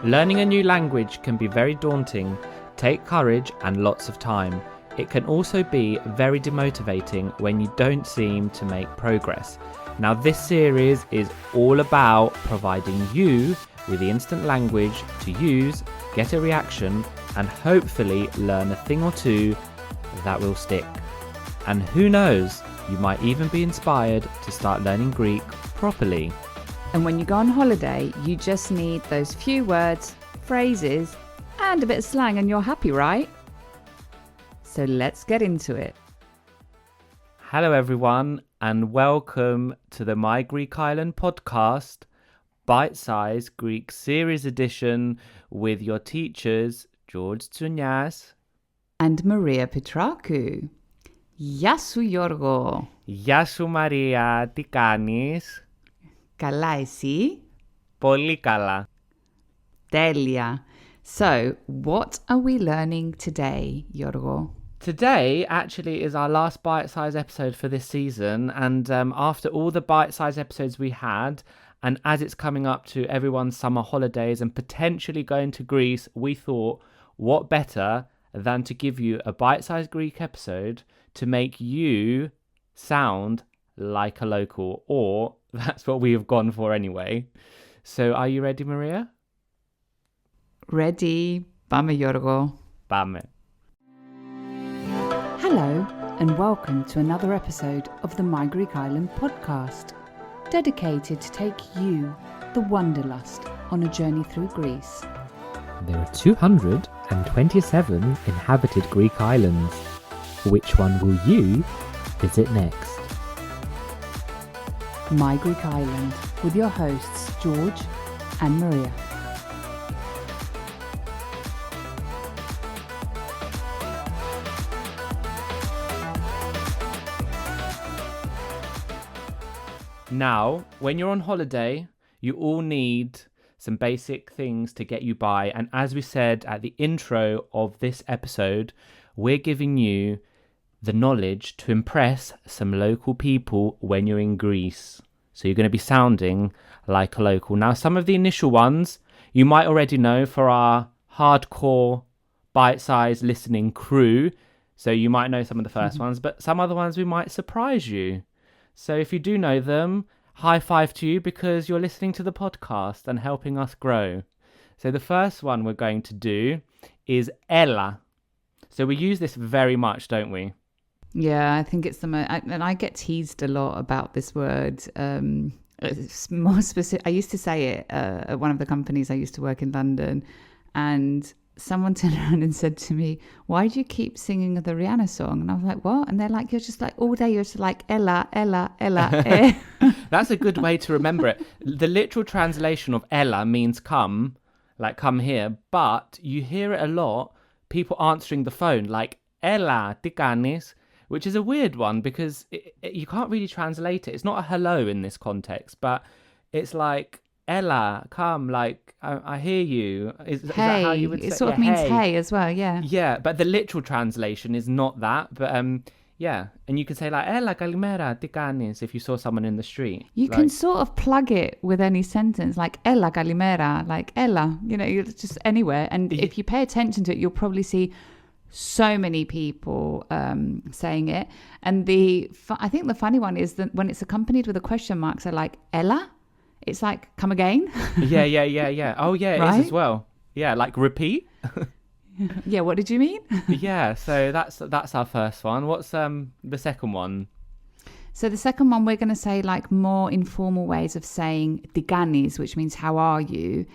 Learning a new language can be very daunting, take courage and lots of time. It can also be very demotivating when you don't seem to make progress. Now this series is all about providing you with the instant language to use, get a reaction, and hopefully learn a thing or two that will stick. And who knows, you might even be inspired to start learning Greek properly. And when you go on holiday, you just need those few words, phrases, and a bit of slang and you're happy, right? So let's get into it. Hello everyone and welcome to the My Greek Island podcast, Bitesize Greek series edition with your teachers George Tsunias And Maria Petrakou. Γεια σου Γιώργο. Γεια σου Μαρία, τι κάνεις? Καλά εσύ? Πολύ καλά. Τέλεια. So, what are we learning today, Γιώργο? Today actually is our last bite-size episode for this season, and after all the bite-size episodes we had, and as it's coming up to everyone's summer holidays and potentially going to Greece, we thought what better than to give you a bite-sized Greek episode to make you sound like a local, or that's what we have gone for anyway. So are you ready, Maria? Ready. Πάμε Γιώργο. Πάμε. Hello and welcome to another episode of the My Greek Island podcast, dedicated to take you, the wanderlust, on a journey through Greece. There are 227 inhabited Greek islands. Which one will you visit next? My Greek Island with your hosts George and Maria. Now, when you're on holiday, you all need some basic things to get you by. And as we said at the intro of this episode, we're giving you the knowledge to impress some local people when you're in Greece. So you're going to be sounding like a local. Now, some of the initial ones you might already know for our hardcore bite-sized listening crew. So you might know some of the first ones, but some other ones we might surprise you. So if you do know them, high five to you because you're listening to the podcast and helping us grow. So the first one we're going to do is Ella. So we use this very much, don't we? Yeah, I think it's the most, and I get teased a lot about this word. It's more specific. I used to say it at one of the companies I used to work in London, and someone turned around and said to me, "Why do you keep singing the Rihanna song?" And I was like, "What?" And they're like, "You're just like all day. You're just like Ella, Ella, Ella." That's a good way to remember it. The literal translation of Ella means come, like come here, but you hear it a lot. People answering the phone like Ella, τι κάνεις? Which is a weird one because you can't really translate it. It's not a hello in this context, but it's like Ella, come, like I hear you. Is that how you would say? It sort of means hey as well, yeah. Yeah, but the literal translation is not that. But yeah, and you can say like Ella, kalimera, τι κάνεις if you saw someone in the street. You can sort of plug it with any sentence, like Ella, kalimera, like Ella. You know, you're just anywhere. And if you pay attention to it, you'll probably see so many people saying it. And I think the funny one is that when it's accompanied with a question mark, so like Ella, it's like come again. Yeah. Oh yeah, it Right? is as well. Yeah, like repeat. Yeah, what did you mean? Yeah, so that's our first one. What's the second one? So the second one, we're going to say like more informal ways of saying τι κάνεις, which means how are you,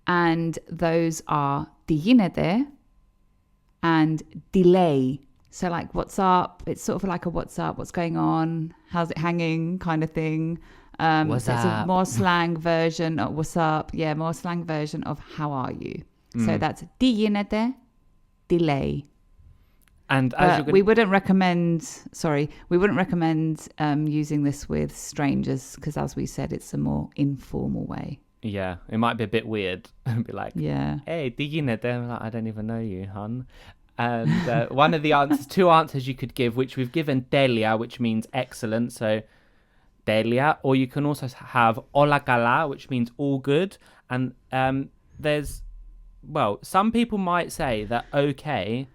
and those are τι γίνεται and delay. So like what's up? It's sort of like a what's up, what's going on, how's it hanging kind of thing. What's so it's a up? more slang version of what's up. Yeah, more slang version of how are you. So that's τι γίνεται, delay. And as you're We wouldn't recommend using this with strangers because, as we said, it's a more informal way. yeah, it might be a bit weird. Be like, Yeah. hey, τι γίνεται? I'm like, I don't even know you, hun. And one of the two answers you could give, which we've given Teleia, which means excellent. So Teleia, or you can also have όλα καλά, which means all good. And there's well, some people might say that okay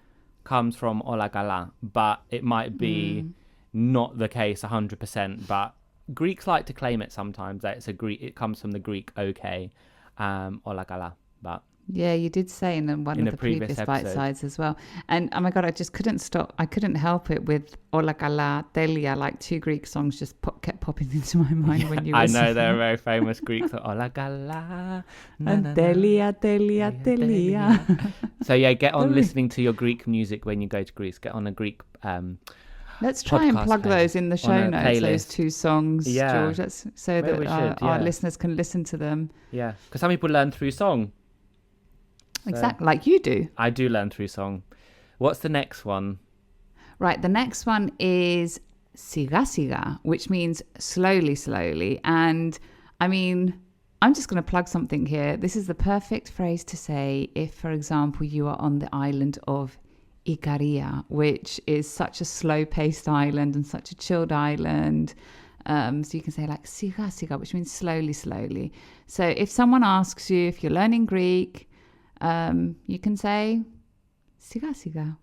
comes from olagala, but it might be not the case 100%. But Greeks like to claim it sometimes that it comes from the Greek okay, olagala. But Yeah, you did say in one in of a the previous previous bite episode. sides as well. And oh my God, I just couldn't stop. I couldn't help it with Ola Kala, Teleia, like two Greek songs just kept popping into my mind when you were I know they're singing. very famous Greek. So, olagala, na And na na, Telia, Telia, Teleia. Telia. So yeah, get on Sorry. listening to your Greek music when you go to Greece. Get on a Greek Let's try and podcast plug those playlist in the on show a notes, those playlist. two songs, Yeah, George, so maybe that we should. our Yeah, listeners can listen to them. yeah. Because some people learn through song. So Exactly, like you do. I do learn through song. What's the next one? Right, the next one is siga siga, which means slowly, slowly. And I mean, I'm just going to plug something here. This is the perfect phrase to say if, for example, you are on the island of Ikaria, which is such a slow-paced island and such a chilled island. So you can say like siga siga, which means slowly, slowly. So if someone asks you if you're learning Greek, you can say siga siga.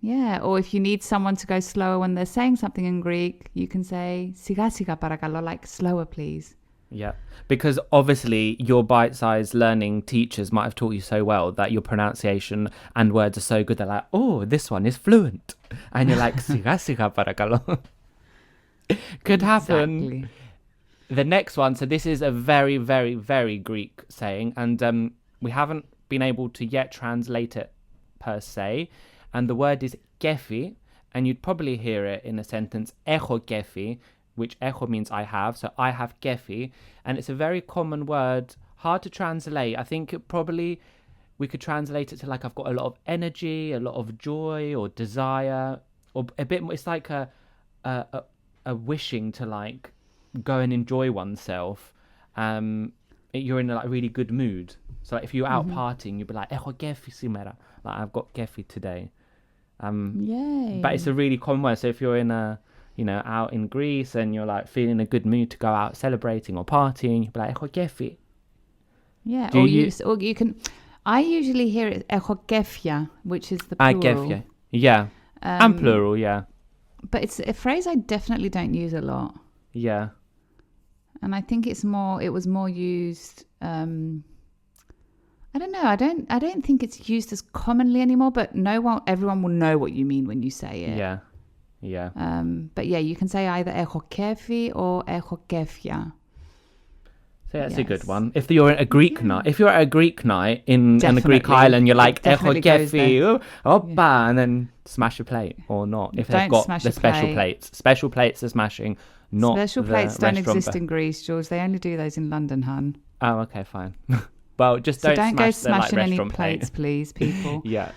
Yeah, or if you need someone to go slower when they're saying something in Greek, you can say siga siga parakalo, like slower, please. Yeah, because obviously your bite-sized learning teachers might have taught you so well that your pronunciation and words are so good. They're like, oh, this one is fluent, and you're like, siga siga parakalo. Could happen. Exactly. The next one. So this is a very, very, very Greek saying, and we haven't been able to yet translate it per se. And the word is kefi, and you'd probably hear it in a sentence echo kefi, which echo means I have. So I have kefi, and it's a very common word, hard to translate. I think we could translate it to like I've got a lot of energy, a lot of joy or desire, or a bit more. It's like a wishing to like go and enjoy oneself. You're in a like really good mood. So like, if you're out partying, you'd be like echo kefi simera, like I've got kefi today. Yay. But it's a really common word. So if you're in out in Greece and you're like feeling a good mood to go out celebrating or partying, you'll be like, "Έχω κέφι." Yeah, Do you? or you can. I usually hear it echokefia, which is the plural. Κέφια. Yeah. And plural, yeah. But it's a phrase I definitely don't use a lot. Yeah. And I think it was more used. I don't know. I don't think it's used as commonly anymore, but everyone will know what you mean when you say it. Yeah. Yeah. But yeah, you can say either έχω kefi or έχω kefia. So that's a good one. If you're at a Greek night, if you're at a Greek night in a Greek Definitely. island, you're like, "Έχω Definitely goes κέφι," there. oppa, and then smash a plate or not. If they've Don't got smash the a special plate. plates. Special plates are smashing, not Special the plates don't restaurant exist in Greece, George. They only do those in London, hun. Oh, okay, fine. Well, just So don't go smash the like, smashing any restaurant plate. plates, please, people. Yeah.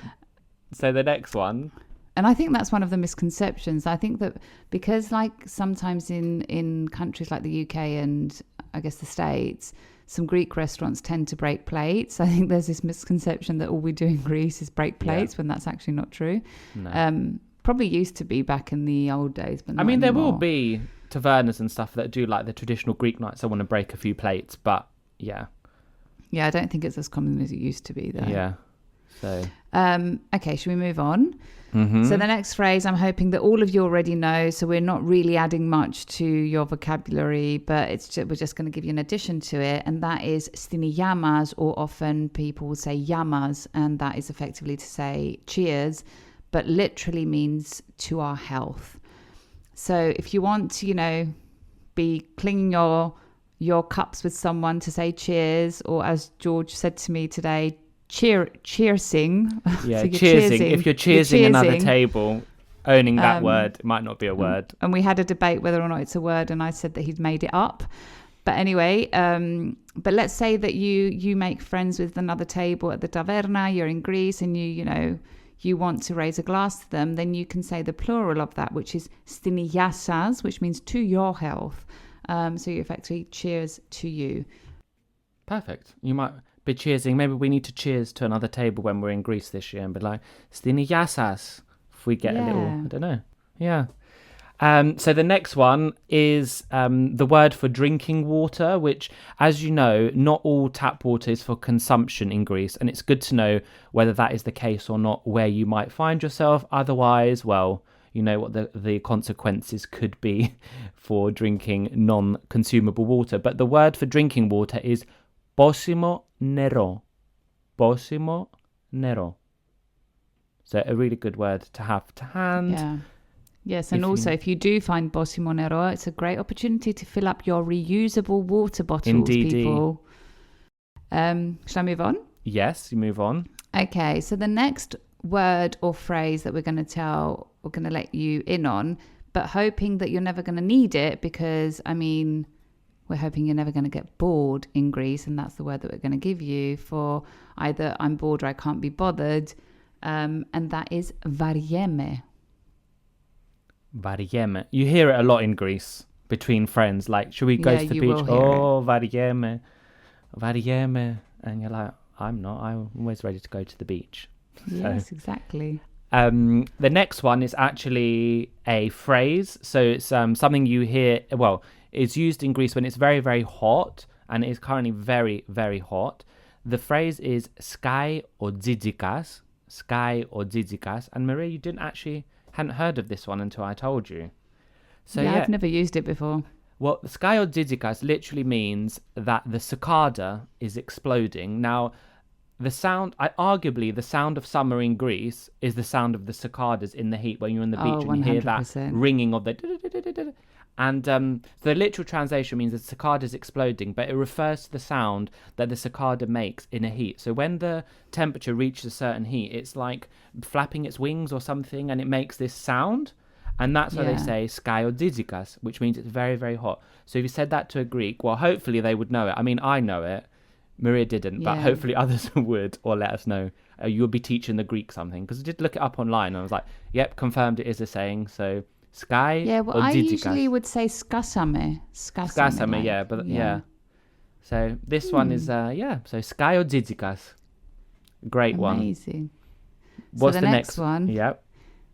So the next one. And I think that's one of the misconceptions. I think that because like sometimes in countries like the UK and I guess the States, some Greek restaurants tend to break plates. I think there's this misconception that all we do in Greece is break plates when that's actually not true. No. Probably used to be back in the old days, but not I mean, there will anymore. be tavernas and stuff that do like the traditional Greek nights. I want to break a few plates, but yeah. Yeah, I don't think it's as common as it used to be though. Yeah. So. Okay, should we move on? Mm-hmm. So the next phrase, I'm hoping that all of you already know. So we're not really adding much to your vocabulary, but we're just going to give you an addition to it, and that is stiniyamas, or often people will say yamas, and that is effectively to say cheers, but literally means to our health. So if you want to, be clinging your cups with someone to say cheers, or as George said to me today, cheersing. Yeah, So you're cheersing. If you're cheersing another cheersing. table, owning that word, it might not be a word. And we had a debate whether or not it's a word, and I said that he'd made it up. But anyway, but let's say that you make friends with another table at the taverna, you're in Greece, and you want to raise a glass to them, then you can say the plural of that, which is stiniyassas, which means to your health. So you effectively cheers to you. Perfect. You might be cheersing. Maybe we need to cheers to another table when we're in Greece this year and be like, Stiniyassas, if we get a little, Yeah. I don't know. Yeah. So the next one is the word for drinking water, which, as you know, not all tap water is for consumption in Greece. And it's good to know whether that is the case or not, where you might find yourself. Otherwise, well, you know what the consequences could be for drinking non-consumable water. But the word for drinking water is posimo nero. Posimo nero. So a really good word to have to hand. Yeah. Yes, and also if you do find Bosimo Nero, it's a great opportunity to fill up your reusable water bottles, Indeed. people. Shall I move on? Yes, you move on. Okay, so the next word or phrase that we're going to let you in on, but hoping that you're never going to need it because, I mean, we're hoping you're never going to get bored in Greece, and that's the word that we're going to give you for either I'm bored or I can't be bothered, and that is varieme. Varieme. You hear it a lot in Greece between friends. Like, should we go to the beach? Oh, varieme. Varieme. And you're like, I'm not. I'm always ready to go to the beach. Yes, exactly. The next one is actually a phrase. So it's something you hear. Well, it's used in Greece when it's very, very hot. And it is currently very, very hot. The phrase is sky or dzidzikas. Sky or dzidzikas. And Maria, you hadn't heard of this one until I told you. So yeah, I've never used it before. Well, sky or dzidzikas literally means that the cicada is exploding. Now, arguably the sound of summer in Greece is the sound of the cicadas in the heat when you're on the beach and you hear that ringing of the. And the literal translation means the cicada is exploding, but it refers to the sound that the cicada makes in a heat. So when the temperature reaches a certain heat, it's like flapping its wings or something, and it makes this sound. And that's why they say sky or dzidzikas, which means it's very, very hot. So if you said that to a Greek, well, hopefully they would know it. I mean, I know it. Maria didn't, but hopefully others would, or let us know. You'll be teaching the Greek something. Because I did look it up online, and I was like, yep, confirmed it is a saying. So sky or I dzidzikas. Usually would say skasame. Skasame, like, but yeah. So this one is, so sky or dzidzikas. Great one. Amazing. What's so the next one? Yep.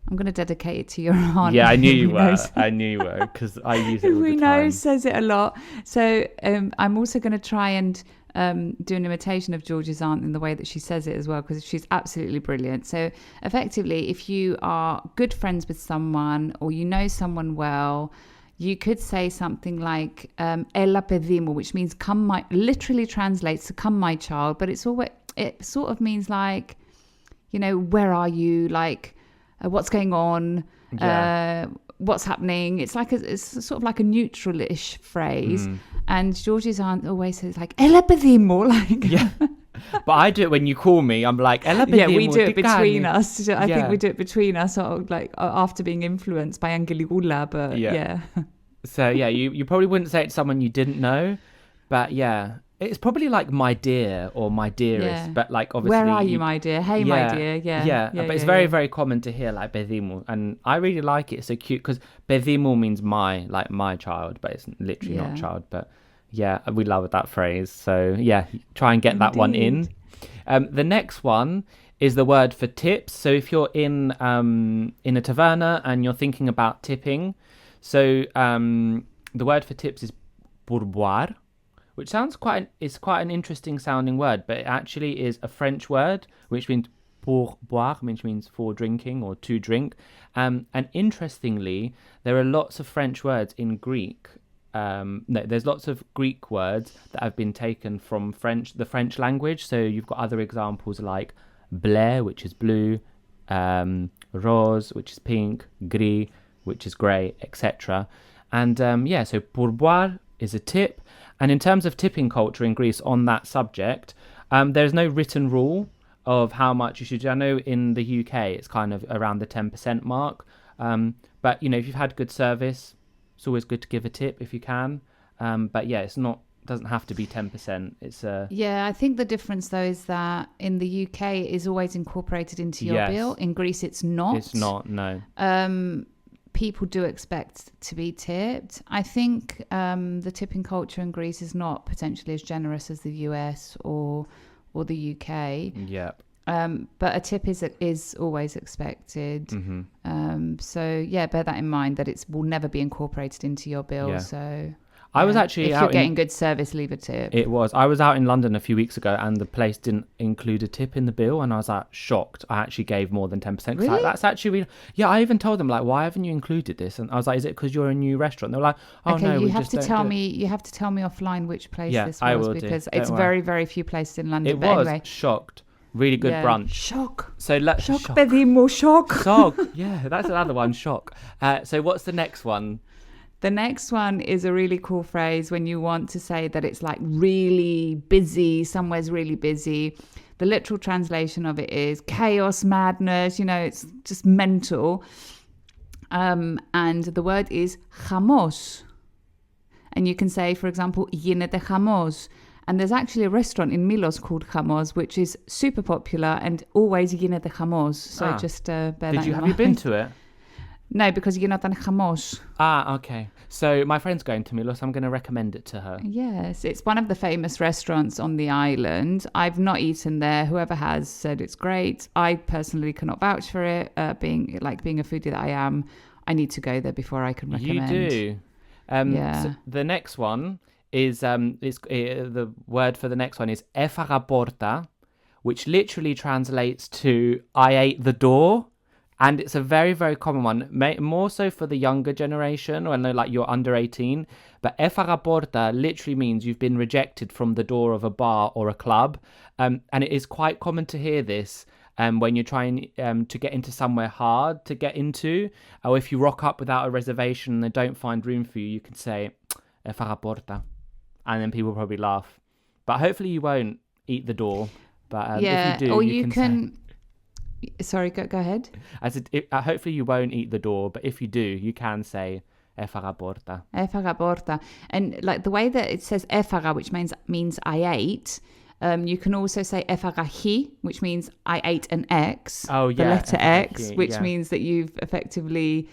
I'm going to dedicate it to your aunt. Yeah, I knew you were. I knew you were because I use it all the time. Says it a lot. So I'm also going to try and do an imitation of George's aunt in the way that she says it as well, because she's absolutely brilliant. So effectively, if you are good friends with someone or you know someone well, you could say something like "Ella παιδί μου," which means "come my," literally translates to "come my child," but it sort of means like, you know, where are you? Like, what's going on? What's happening? It's sort of like a neutral-ish phrase. And George's aunt always says like "Ella παιδί μου," like But I do it when you call me. I'm like "Ella παιδί μου." We do it between us. I think we do it between us, or like after being influenced by Angeligula. But So you probably wouldn't say it to someone you didn't know, but it's probably like "my dear" or "my dearest," but like obviously. Where are you, my dear? Hey, my dear. Yeah. But it's very, very common to hear like "παιδί μου," and I really like it. It's so cute because "παιδί μου" means my child, but it's literally not child. But we love that phrase. So try and get that one in. The next one is the word for tips. So if you're in a taverna and you're thinking about tipping, so the word for tips is pourboire, which sounds quite an interesting sounding word, but it actually is a French word, which means pour boire, which means for drinking or to drink. And interestingly, there are lots of French words in Greek. There's lots of Greek words that have been taken from the French language. So you've got other examples like bleu, which is blue, rose, which is pink, gris, which is grey, etc. And so pourboire is a tip. And in terms of tipping culture in Greece on that subject, there's no written rule of how much you should do. I know in the UK it's kind of around the 10% mark. But, you know, if you've had good service, it's always good to give a tip if you can. But doesn't have to be 10%. It's I think the difference though is that in the UK it is always incorporated into your bill. In Greece it's not. It's not, no. People do expect to be tipped. I think the tipping culture in Greece is not potentially as generous as the US or the UK. Yeah. But a tip is always expected. So yeah, bear that in mind that it will never be incorporated into your bill. Yeah. So I was actually if you're getting good service, leave a tip. I was out in London a few weeks ago and the place didn't include a tip in the bill and I was like shocked. I actually gave more than 10%. Really? Like, that's actually, yeah, I even told them like, why haven't you included this? And I was like, is it because you're a new restaurant? They were like, oh okay, no, you we have just to don't tell do me. You have to tell me offline which place Yeah, this was I will because do. Don't it's worry. very, very few places in London. It but was anyway, shocked. Really good brunch. Shock. So let's Shock, pedimo, shock. Shock. Yeah, that's another one. Shock. So what's the next one? The next one is a really cool phrase when you want to say that it's like really busy, somewhere's really busy. The literal translation of it is chaos, madness, it's just mental. And the word is chamos. And you can say, for example, γίνεται χαμός. And there's actually a restaurant in Milos called Chamos, which is super popular and always γίνεται χαμός. So just bear that in mind. Have you been to it? No, because γινόταν χαμός. Okay. So my friend's going to Milos. I'm going to recommend it to her. Yes, it's one of the famous restaurants on the island. I've not eaten there. Whoever has said it's great. I personally cannot vouch for it. Being a foodie that I am, I need to go there before I can recommend. You do. Yeah. So the next one is the word for the next one is έφαγα πόρτα, which literally translates to I ate the door. And it's a very, very common one, more so for the younger generation when like you're under 18. But έφαγα πόρτα literally means you've been rejected from the door of a bar or a club. And it is quite common to hear this when you're trying to get into somewhere hard to get into. Or if you rock up without a reservation and they don't find room for you, you can say έφαγα πόρτα. And then people probably laugh. But hopefully you won't eat the door. But if you do, or you can say... Sorry, go ahead. I said, hopefully you won't eat the door, but if you do, you can say έφαγα πόρτα. Έφαγα πόρτα. And like the way that it says έφαγα, which means I ate, you can also say έφαγα χ, which means I ate an X. Oh, yeah. The letter X, which means that you've effectively,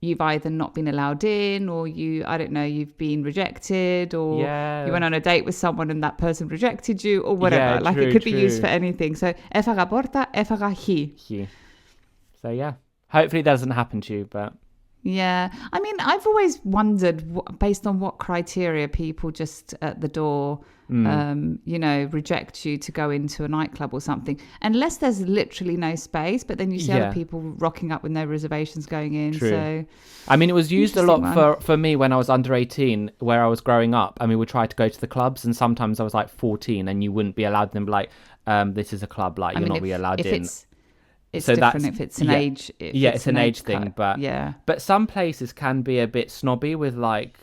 you've either not been allowed in or you've been rejected or you went on a date with someone and that person rejected you or whatever. It could be used for anything. So έφαγα πόρτα, έφαγα χ. So yeah, hopefully it doesn't happen to you, but... Yeah, I mean, I've always wondered based on what criteria people just at the door, reject you to go into a nightclub or something, unless there's literally no space. But then you see other people rocking up with no reservations going in. True. So, I mean, it was used a lot for me when I was under 18, where I was growing up. I mean, we tried to go to the clubs, and sometimes I was like 14, and you wouldn't be allowed. Then be like, this is a club, like you're not really allowed in. It's different if it's an age. It's an age thing, but some places can be a bit snobby with like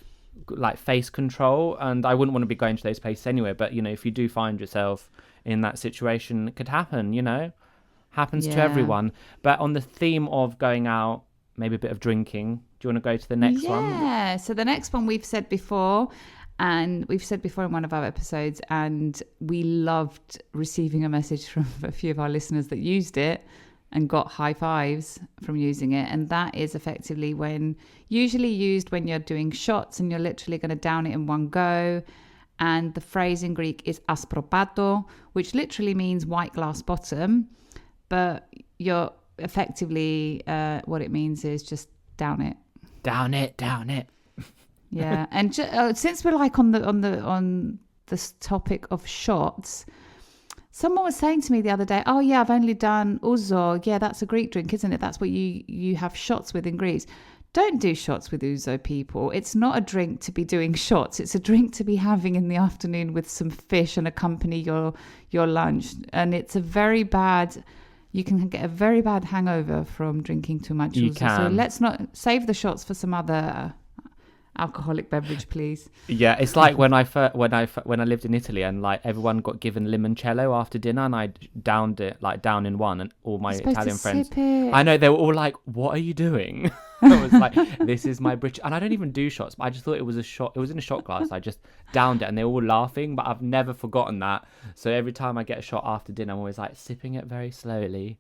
face control, and I wouldn't want to be going to those places anyway. But if you do find yourself in that situation, it could happen. Happens to everyone. But on the theme of going out, maybe a bit of drinking. Do you want to go to the next one? Yeah. So the next one we've said before. And we've said before in one of our episodes, and we loved receiving a message from a few of our listeners that used it and got high fives from using it. And that is effectively usually used when you're doing shots and you're literally going to down it in one go. And the phrase in Greek is aspropato, which literally means white glass bottom. But you're effectively, what it means is just down it. Down it, down it. Yeah, and since we're like on this topic of shots, someone was saying to me the other day, "Oh yeah, I've only done ouzo. Yeah, that's a Greek drink, isn't it? That's what you have shots with in Greece." Don't do shots with ouzo, people. It's not a drink to be doing shots. It's a drink to be having in the afternoon with some fish and accompany your lunch. And it's a very bad. You can get a very bad hangover from drinking too much ouzo. So let's not save the shots for some other alcoholic beverage, please. Yeah, it's like when I lived in Italy and like everyone got given limoncello after dinner and I downed it like down in one, and all my Italian friends, I know, they were all like, "What are you doing?" I was like, "This is my British," and I don't even do shots, but I just thought it was a shot. It was in a shot glass. I just downed it, and they were all laughing. But I've never forgotten that. So every time I get a shot after dinner, I'm always like sipping it very slowly.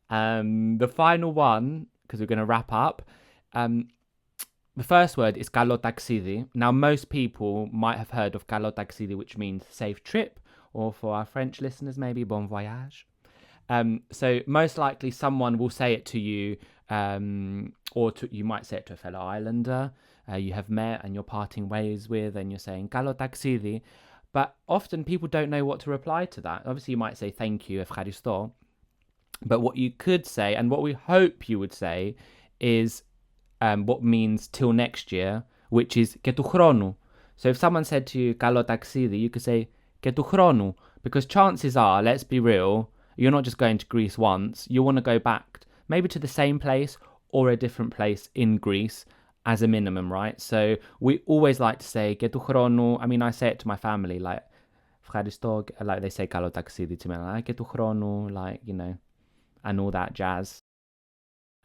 The final one, because we're going to wrap up. The first word is καλό ταξίδι. Now, most people might have heard of καλό ταξίδι, which means safe trip, or for our French listeners, maybe bon voyage. So most likely someone will say it to you, you might say it to a fellow islander you have met and you're parting ways with, and you're saying "Kalo taksidi." But often people don't know what to reply to that. Obviously, you might say "Thank you, ευχαριστώ." But what you could say, and what we hope you would say, is what means till next year, which is "και του χρόνου." So if someone said to you "Kalo taksidi," you could say "και του χρόνου," because chances are, let's be real, you're not just going to Greece once. You want to go back maybe to the same place or a different place in Greece as a minimum, right? So we always like to say "και του χρόνου." I mean, I say it to my family, like ευχαριστώ, like they say "Kalo taksidi" to me, like "και του χρόνου," like, you know, and all that jazz.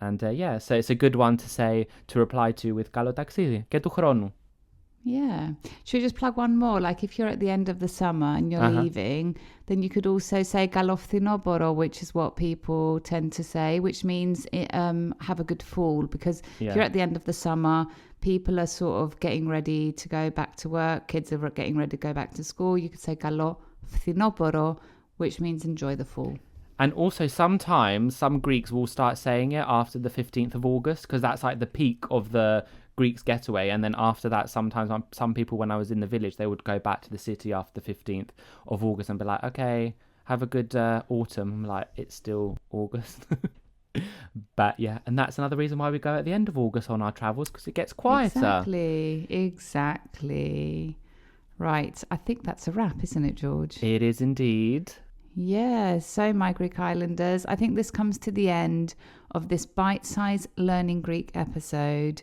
And yeah, so it's a good one to say, to reply to with "Kalo taksidi," «και του χρόνου." Yeah. Should we just plug one more? Like if you're at the end of the summer and you're leaving, then you could also say "Καλό φθινόπωρο," which is what people tend to say, which means have a good fall. Because if you're at the end of the summer, people are sort of getting ready to go back to work. Kids are getting ready to go back to school. You could say "Καλό φθινόπωρο," which means enjoy the fall. And also sometimes some Greeks will start saying it after the 15th of August, because that's like the peak of the Greeks getaway. And then after that, sometimes some people, when I was in the village, they would go back to the city after the 15th of August and be like, okay, have a good autumn. I'm like, it's still August. But yeah, and that's another reason why we go at the end of August on our travels, because it gets quieter. Exactly. Right. I think that's a wrap, isn't it, George? It is indeed. Yeah, so my Greek Islanders, I think this comes to the end of this bite-sized Learning Greek episode.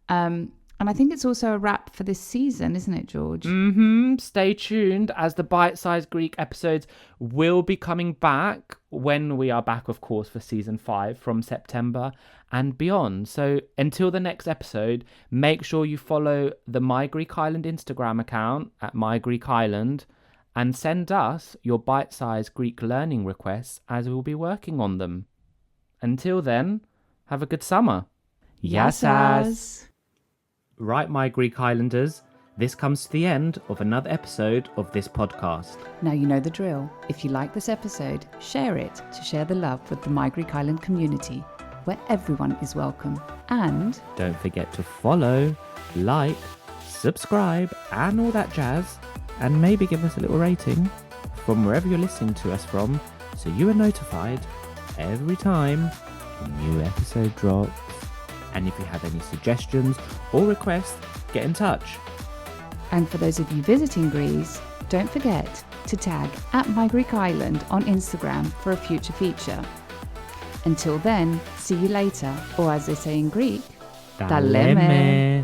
And I think it's also a wrap for this season, isn't it, George? Stay tuned, as the bite-sized Greek episodes will be coming back when we are back, of course, for season 5 from September and beyond. So until the next episode, make sure you follow the My Greek Island Instagram account at My Greek Island, and send us your bite-sized Greek learning requests, as we'll be working on them. Until then, have a good summer. Γεια σας. Right, my Greek Islanders, this comes to the end of another episode of this podcast. Now you know the drill. If you like this episode, share it to share the love with the My Greek Island community, where everyone is welcome. And don't forget to follow, like, subscribe, and all that jazz. And maybe give us a little rating from wherever you're listening to us from, so you are notified every time a new episode drops. And if you have any suggestions or requests, get in touch. And for those of you visiting Greece, don't forget to tag at My Greek Island on Instagram for a future feature. Until then, see you later, or as they say in Greek, Ta leme.